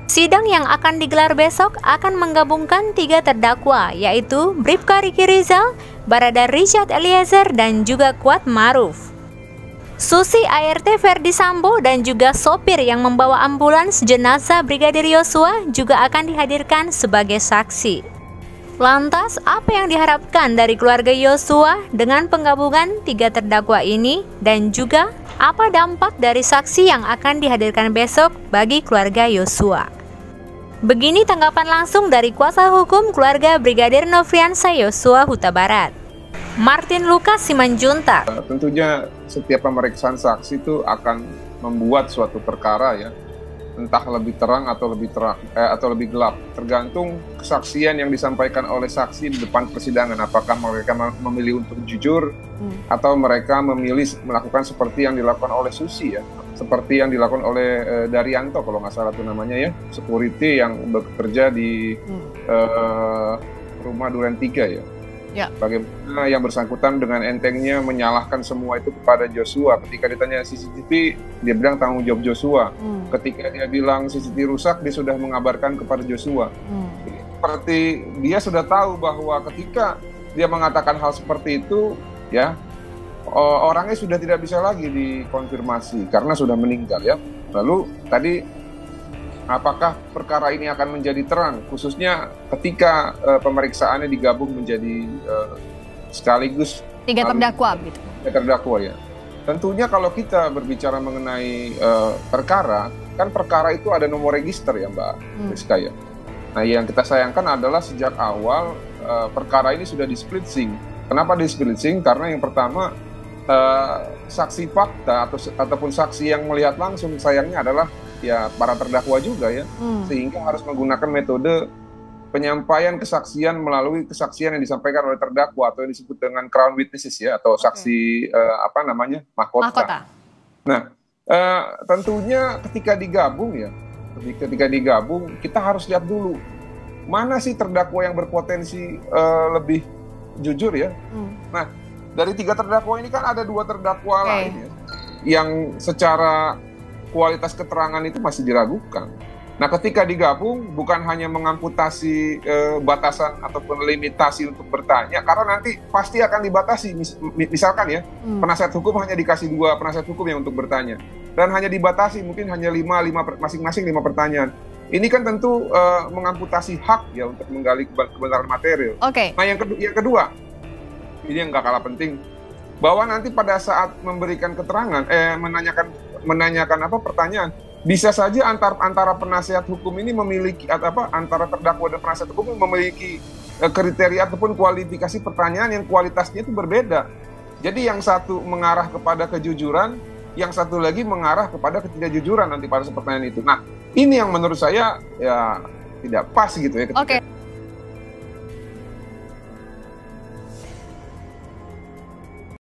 Sidang yang akan digelar besok akan menggabungkan 3 terdakwa, yaitu Bribka Riki Rizal, Barada Richard Eliezer, dan juga Kuat Maruf. Susi ART Verdi Sambo dan juga sopir yang membawa ambulans jenazah Brigadir Yosua juga akan dihadirkan sebagai saksi. Lantas, apa yang diharapkan dari keluarga Yosua dengan penggabungan 3 terdakwa ini, dan juga apa dampak dari saksi yang akan dihadirkan besok bagi keluarga Yosua? Begini tanggapan langsung dari kuasa hukum keluarga Brigadir Nofriansah Yosua Huta Barat, Martin Lucas Simanjuntak. Tentunya setiap pemeriksaan saksi itu akan membuat suatu perkara ya, entah lebih terang atau lebih gelap, tergantung kesaksian yang disampaikan oleh saksi di depan persidangan. Apakah mereka memilih untuk jujur atau mereka memilih melakukan seperti yang dilakukan oleh Susi ya, seperti yang dilakukan oleh Daryanto kalau nggak salah itu namanya ya, security yang bekerja di rumah Duren 3 ya. Ya. Bagaimana yang bersangkutan dengan entengnya menyalahkan semua itu kepada Joshua. Ketika ditanya CCTV, dia bilang tanggung jawab Joshua. Ketika dia bilang CCTV rusak, dia sudah mengabarkan kepada Joshua. Seperti dia sudah tahu bahwa ketika dia mengatakan hal seperti itu, ya orangnya sudah tidak bisa lagi dikonfirmasi karena sudah meninggal ya. Lalu tadi, apakah perkara ini akan menjadi terang, khususnya ketika pemeriksaannya digabung menjadi sekaligus 3 terdakwa gitu. 3 terdakwa ya. Tentunya kalau kita berbicara mengenai perkara, kan perkara itu ada nomor register ya Mbak Rizka ya. Nah yang kita sayangkan adalah sejak awal perkara ini sudah di-splitsing. Kenapa di-splitsing? Karena yang pertama saksi fakta ataupun saksi yang melihat langsung sayangnya adalah ya para terdakwa juga ya, sehingga harus menggunakan metode penyampaian kesaksian melalui kesaksian yang disampaikan oleh terdakwa atau yang disebut dengan crown witnesses ya, atau saksi mahkota. Nah, tentunya ketika digabung kita harus lihat dulu mana sih terdakwa yang berpotensi lebih jujur ya. Nah, dari 3 terdakwa ini kan ada 2 terdakwa lain ya, yang secara kualitas keterangan itu masih diragukan. Nah, ketika digabung bukan hanya mengamputasi batasan ataupun limitasi untuk bertanya, karena nanti pasti akan dibatasi. Misalkan ya, penasihat hukum hanya dikasih 2 penasihat hukum yang untuk bertanya, dan hanya dibatasi mungkin hanya 5 masing-masing 5 pertanyaan. Ini kan tentu mengamputasi hak ya untuk menggali kebenaran material. Nah, yang kedua, ini yang gak kalah penting, bahwa nanti pada saat memberikan keterangan, menanyakan pertanyaan, bisa saja antara penasihat hukum ini memiliki antara terdakwa dan penasihat hukum memiliki kriteria ataupun kualifikasi pertanyaan yang kualitasnya itu berbeda. Jadi yang satu mengarah kepada kejujuran, yang satu lagi mengarah kepada ketidakjujuran nanti pada pertanyaan itu. Nah, ini yang menurut saya ya tidak pas gitu ya.